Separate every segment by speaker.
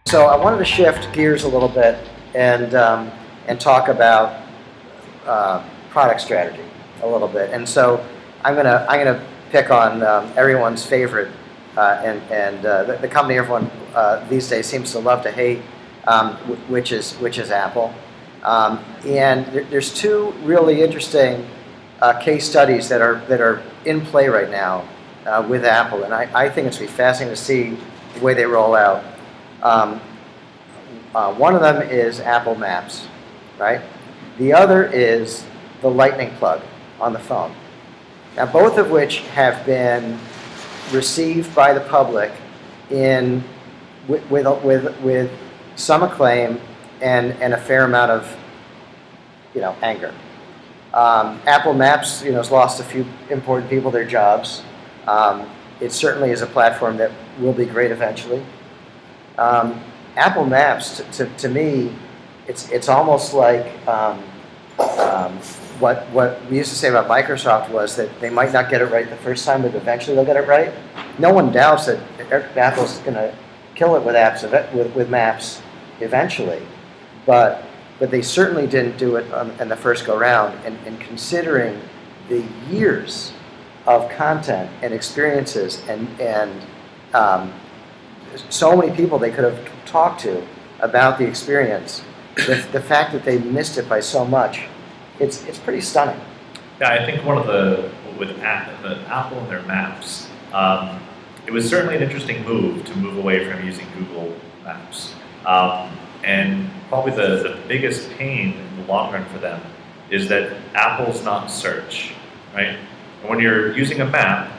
Speaker 1: So I wanted to shift gears a little bit and talk about product strategy a little bit. And so I'm gonna pick on everyone's favorite the company everyone these days seems to love to hate, which is Apple. And there's two really interesting case studies that are in play right now with Apple, and I think it's going to be fascinating to see the way they roll out. One of them is Apple Maps, right? The other is the Lightning plug on the phone. Now, both of which have been received by the public with some acclaim and a fair amount of anger. Apple Maps has lost a few important people their jobs. It certainly is a platform that will be great eventually. Apple Maps, to me, it's almost like what we used to say about Microsoft was that they might not get it right the first time, but eventually they'll get it right. No one doubts that Apple's going to kill it with Maps eventually, but they certainly didn't do it in the first go round. And considering the years of content and experiences and so many people they could have talked to about the experience, the fact that they missed it by so much, it's pretty stunning.
Speaker 2: Yeah, I think with Apple and their Maps, it was certainly an interesting move to move away from using Google Maps. And probably the biggest pain in the long run for them is that Apple's not search, right? And when you're using a map,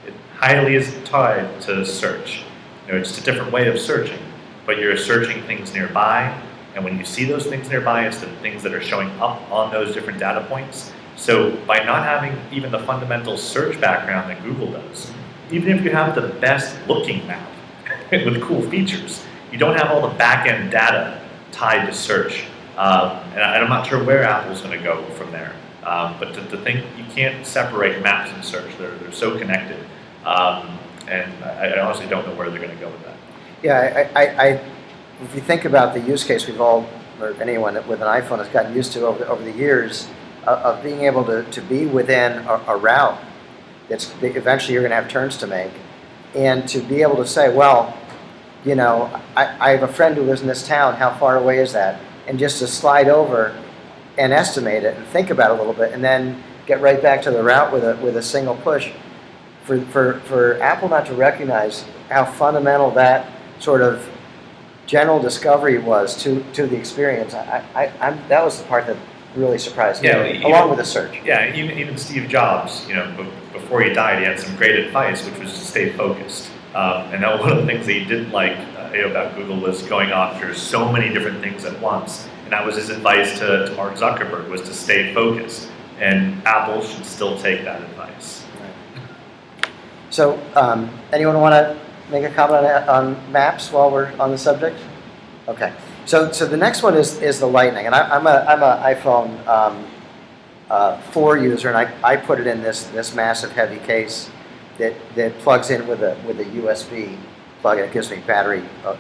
Speaker 2: it highly is tied to search. It's a different way of searching, but you're searching things nearby, and when you see those things nearby, it's the things that are showing up on those different data points. So by not having even the fundamental search background that Google does, even if you have the best looking map with cool features, you don't have all the back-end data tied to search. And I'm not sure where Apple's going to go from there. But to think you can't separate maps and search, they're so connected. And I honestly don't know where they're going to go with that.
Speaker 1: Yeah, if you think about the use case we've all, or anyone with an iPhone has gotten used to over the years of being able to be within a route that's eventually you're going to have turns to make, and to be able to say, well, I have a friend who lives in this town, how far away is that? And just to slide over and estimate it and think about it a little bit and then get right back to the route with a single push. For Apple not to recognize how fundamental that sort of general discovery was to the experience, that was the part that really surprised me, along with the search.
Speaker 2: Yeah, even Steve Jobs, before he died, he had some great advice, which was to stay focused. And that was one of the things that he didn't like about Google was going after so many different things at once. And that was his advice to Mark Zuckerberg, was to stay focused. And Apple should still take that advice.
Speaker 1: Right. So, anyone want to make a comment on Maps while we're on the subject? Okay. So the next one is the Lightning, and I'm an iPhone 4 user, and I put it in this massive heavy case that plugs in with a USB plug, and it gives me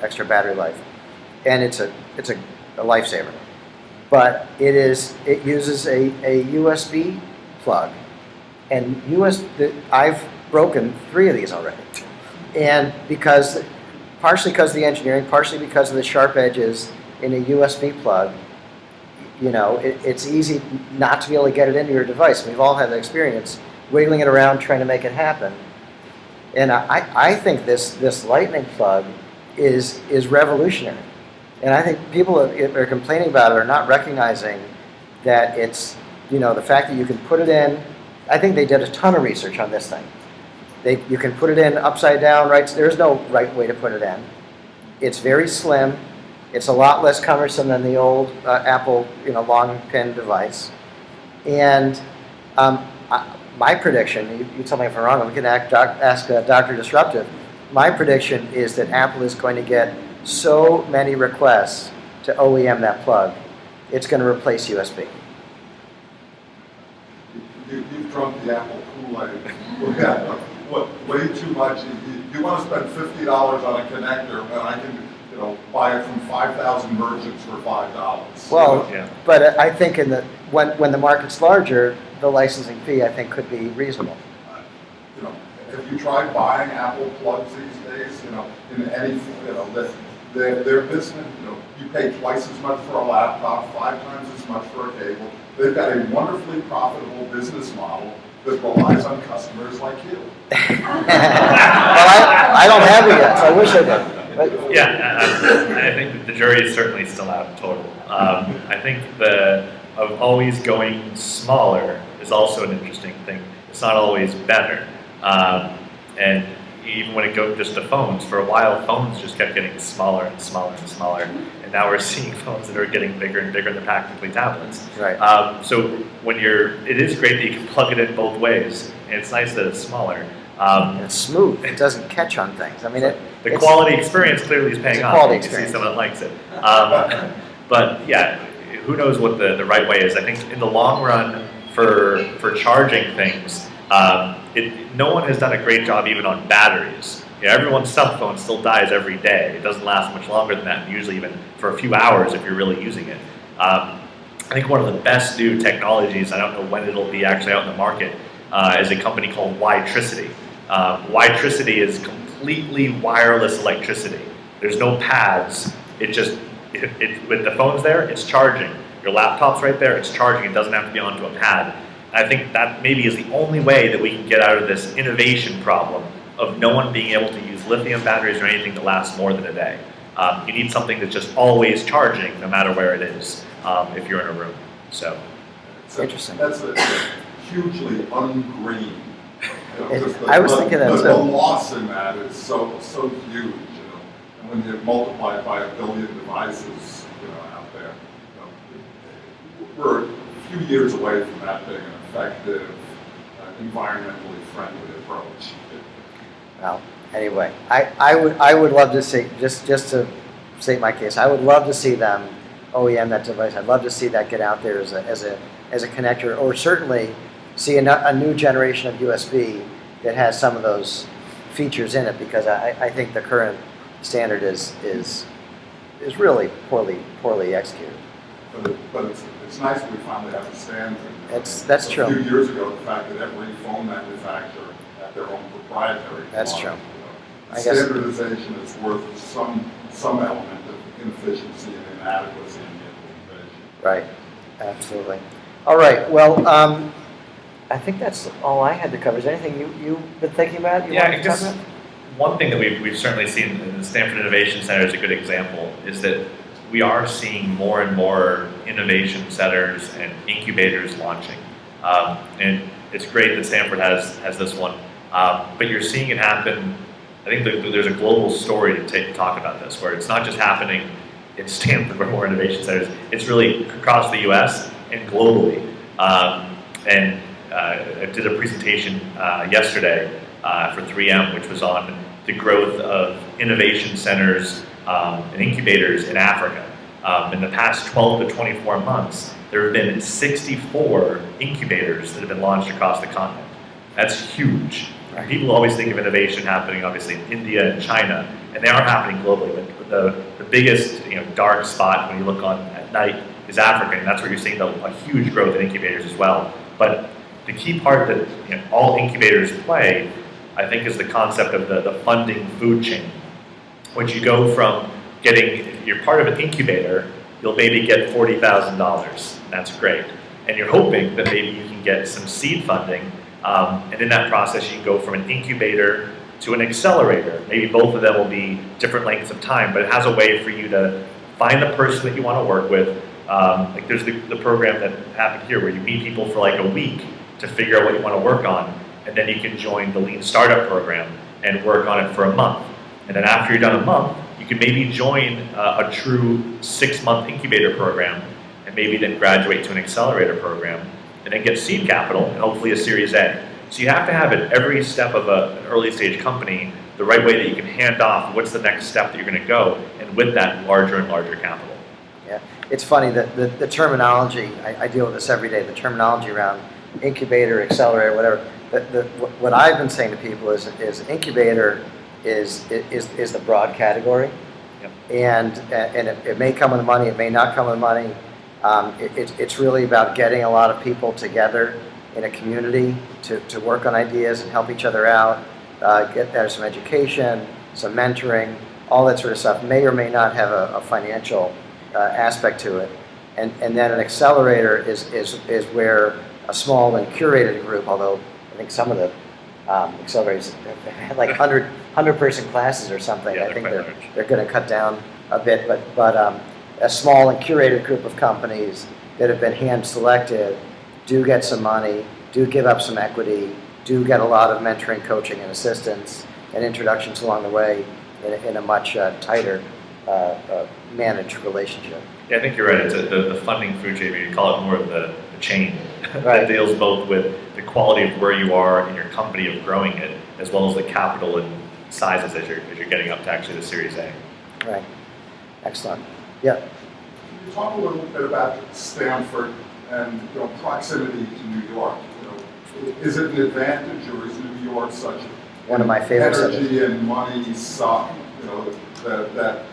Speaker 1: extra battery life, and it's a lifesaver. But it uses a USB plug, and I've broken 3 of these already, and partially because of the engineering, partially because of the sharp edges in a USB plug, it's easy not to be able to get it into your device. We've all had the experience wiggling it around trying to make it happen. And I think this Lightning plug is revolutionary. And I think people that are complaining about it are not recognizing that it's, the fact that you can put it in. I think they did a ton of research on this thing. You can put it in upside down, right? There's no right way to put it in. It's very slim. It's a lot less cumbersome than the old Apple, long pin device. And my prediction, you tell me if I'm wrong, we can ask Dr. Disruptive. My prediction is that Apple is going to get so many requests to OEM that plug, it's going to replace USB.
Speaker 3: You've drunk the Apple Kool-Aid. way too much. You want to spend $50 on a connector, and I can, buy it from 5,000 merchants for $5.
Speaker 1: Well,
Speaker 2: Yeah.
Speaker 1: but I think when the market's larger, the licensing fee, I think, could be reasonable.
Speaker 3: Have you tried buying Apple plugs these days? In any, their business, you pay twice as much for a laptop, 5 times as much for a cable. They've got a wonderfully profitable business model that relies on customers like you.
Speaker 1: Well, I don't have it yet, so I wish I did. But,
Speaker 2: Yeah, I think the jury is certainly still out in total. I think of always going smaller is also an interesting thing. It's not always better. And even when it goes just to phones, for a while phones just kept getting smaller and smaller and smaller. And now we're seeing phones that are getting bigger and bigger, and they're practically tablets.
Speaker 1: Right.
Speaker 2: So when it is great that you can plug it in both ways, and it's nice that it's smaller.
Speaker 1: and it's smooth. It doesn't catch on things. I mean,
Speaker 2: The quality experience clearly is paying off.
Speaker 1: Quality
Speaker 2: You see
Speaker 1: experience.
Speaker 2: someone that likes it. But yeah, who knows what the right way is. I think in the long run, for charging things, no one has done a great job even on batteries. Everyone's cell phone still dies every day. It doesn't last much longer than that, usually even for a few hours if you're really using it. I think one of the best new technologies, I don't know when it'll be actually out in the market, is a company called Witricity. Witricity is completely wireless electricity. There's no pads. With the phone's there, it's charging. Your laptop's right there, it's charging. It doesn't have to be onto a pad. I think that maybe is the only way that we can get out of this innovation problem of no one being able to use lithium batteries or anything that lasts more than a day. You need something that's just always charging, no matter where it is, if you're in a room. So
Speaker 1: Interesting.
Speaker 3: That's hugely ungreen.
Speaker 1: I was thinking that
Speaker 3: the
Speaker 1: too.
Speaker 3: loss in that is so huge, And when you multiply it by 1 billion devices, out there, we're a few years away from that being an effective, environmentally friendly approach.
Speaker 1: Well, anyway, I would love to see, just to state my case, I would love to see them OEM that device. I'd love to see that get out there as a connector, or certainly see a new generation of USB that has some of those features in it, because I think the current standard is really poorly executed.
Speaker 3: But it's nice that we finally have a standard.
Speaker 1: That's true.
Speaker 3: A few years ago, the fact that every phone manufacturer had their own proprietary.
Speaker 1: That's
Speaker 3: model,
Speaker 1: true. I guess
Speaker 3: standardization is worth some element of inefficiency and inadequacy in the implementation.
Speaker 1: right, absolutely. All right. Well, I think that's all I had to cover. Is there anything you've been thinking about? You
Speaker 2: yeah,
Speaker 1: wanted
Speaker 2: I
Speaker 1: to talk
Speaker 2: guess
Speaker 1: about?
Speaker 2: one thing that we've certainly seen in the Stanford Innovation Center is a good example, is that we are seeing more and more innovation centers and incubators launching. And it's great that Stanford has this one, but you're seeing it happen. I think there's a global story to talk about this, where it's not just happening in Stanford where more innovation centers, it's really across the US and globally. I did a presentation yesterday for 3M, which was on the growth of innovation centers and incubators in Africa. In the past 12 to 24 months, there have been 64 incubators that have been launched across the continent. That's huge.
Speaker 1: Right.
Speaker 2: People always think of innovation happening, obviously, in India and China, and they are happening globally. But the biggest dark spot when you look on at night is Africa, and that's where you're seeing a huge growth in incubators as well. But the key part that all incubators play, I think, is the concept of the funding food chain. Which you go from if you're part of an incubator, you'll maybe get $40,000. That's great. And you're hoping that maybe you can get some seed funding, and in that process you can go from an incubator to an accelerator. Maybe both of them will be different lengths of time, but it has a way for you to find the person that you want to work with. Like there's the program that happened here where you meet people for like a week to figure out what you want to work on, and then you can join the Lean Startup program and work on it for a month. And then after you're done a month, you can maybe join a true 6-month incubator program, and maybe then graduate to an accelerator program, and then get seed capital and hopefully a Series A. So you have to have at every step of an early stage company the right way that you can hand off what's the next step that you're going to go, and with that, larger and larger capital.
Speaker 1: Yeah, it's funny that the terminology, I deal with this every day, the terminology around incubator, accelerator, whatever, what I've been saying to people is incubator is the broad category.
Speaker 2: Yep.
Speaker 1: And it may come with money, it may not come with money. It's really about getting a lot of people together in a community to work on ideas and help each other out, get there some education, some mentoring, all that sort of stuff. May or may not have a financial aspect to it. And then an accelerator is where a small and curated group, although I think some of the accelerators have like 100-person classes or something.
Speaker 2: Yeah,
Speaker 1: I think
Speaker 2: they're quite
Speaker 1: they're going to cut down a bit, but a small and curated group of companies that have been hand selected do get some money, do give up some equity, do get a lot of mentoring, coaching, and assistance and introductions along the way in a much tighter managed relationship.
Speaker 2: Yeah, I think you're right. It's the funding food chain. You call it more of the chain
Speaker 1: Right.
Speaker 2: that deals both with the quality of where you are in your company of growing it, as well as the capital and sizes as you're getting up to actually the Series A.
Speaker 1: Right. Excellent. Yeah.
Speaker 3: Can you talk a little bit about Stanford and proximity to New York? Is it an advantage, or is New York such
Speaker 1: One of my favorite
Speaker 3: energy and money suck? That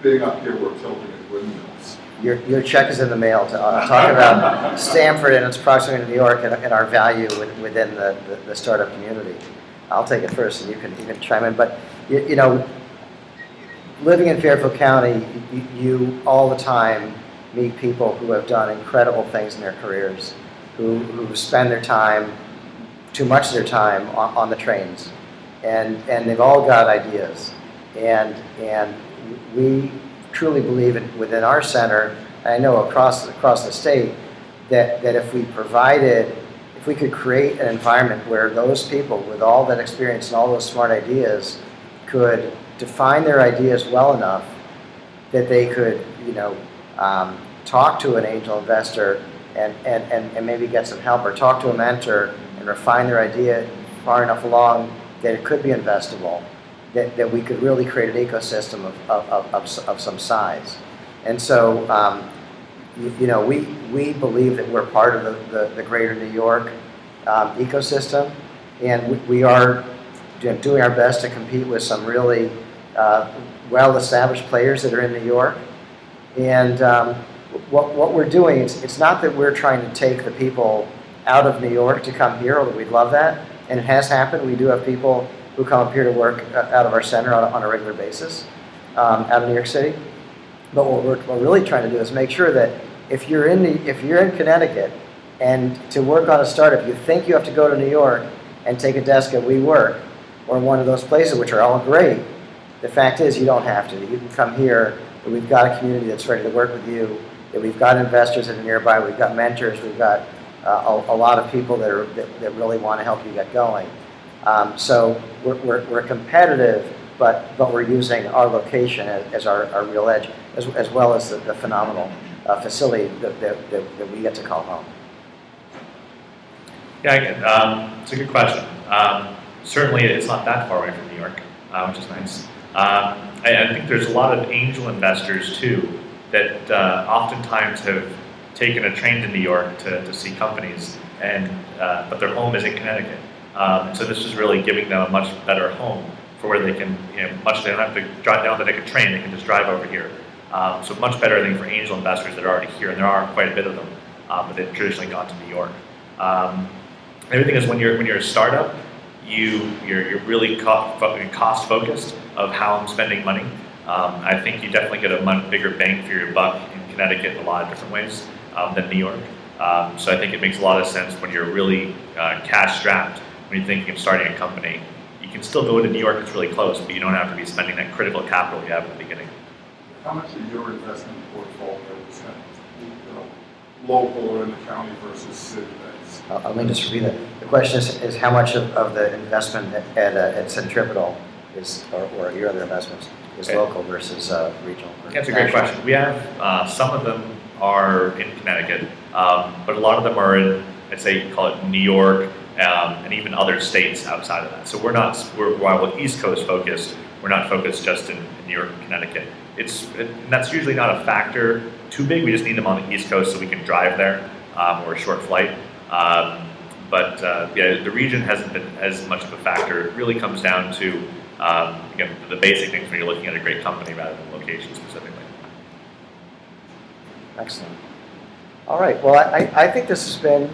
Speaker 3: being up here we're tilting at windmills.
Speaker 1: Your check is in the mail to talk about Stanford and its proximity to New York and our value within the startup community. I'll take it first, and you can chime in. But living in Fairfield County, you all the time meet people who have done incredible things in their careers, who spend their time, too much of their time, on the trains, and they've all got ideas, and we truly believe within our center, and I know across the state, that if we could create an environment where those people with all that experience and all those smart ideas could define their ideas well enough that they could, talk to an angel investor and maybe get some help, or talk to a mentor and refine their idea far enough along that it could be investable, that we could really create an ecosystem of some size. And so, we believe that we're part of the greater New York ecosystem, and we are doing our best to compete with some really well-established players that are in New York. And what we're doing, it's not that we're trying to take the people out of New York to come here, although we'd love that, and it has happened. We do have people who come up here to work out of our center on a regular basis out of New York City. But what we're really trying to do is make sure that if you're in Connecticut and to work on a startup, you think you have to go to New York and take a desk at WeWork or one of those places, which are all great. The fact is, you don't have to. You can come here, and we've got a community that's ready to work with you, that we've got investors that are nearby, we've got mentors, we've got a lot of people that really want to help you get going. So we're competitive, but we're using our location as our real edge, as well as the phenomenal facility that we get to call home.
Speaker 2: Yeah, again, it's a good question. Certainly, it's not that far away from New York, which is nice. I think there's a lot of angel investors too that oftentimes have taken a train to New York to see companies, but their home is in Connecticut. So this is really giving them a much better home for where they can, they don't have to drive down to take a train, they can just drive over here. So much better, I think, for angel investors that are already here, and there are quite a bit of them, but they've traditionally gone to New York. Everything is when you're a startup, you're really cost focused of how I'm spending money. I think you definitely get a much bigger bang for your buck in Connecticut in a lot of different ways than New York. So I think it makes a lot of sense when you're really cash strapped, when you're thinking of starting a company. You can still go to New York, it's really close, but you don't have to be spending that critical capital you have at the beginning.
Speaker 3: How much of your investment portfolio is local or in the county versus city-based?
Speaker 1: Let me just repeat that. The question is how much of the investment at Centripetal is, or your other investments, is local versus regional?
Speaker 2: That's a great question. We have some of them are in Connecticut, but a lot of them are in, I'd say, call it New York, and even other states outside of that. So while we're East Coast focused, we're not focused just in New York and Connecticut. That's usually not a factor too big. We just need them on the East Coast so we can drive there, or a short flight. but yeah, the region hasn't been as much of a factor. It really comes down to again the basic things when you're looking at a great company rather than location specifically.
Speaker 1: Excellent. All right. Well, I think this has been,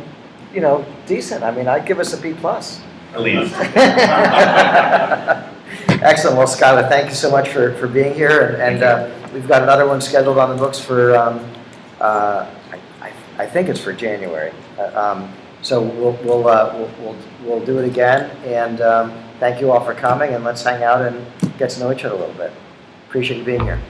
Speaker 1: decent. I mean, I'd give us a B+.
Speaker 2: At least.
Speaker 1: Excellent. Well, Skylar, thank you so much for being here, and we've got another one scheduled on the books for I think it's for January. So we'll do it again, and thank you all for coming, and let's hang out and get to know each other a little bit. Appreciate you being here.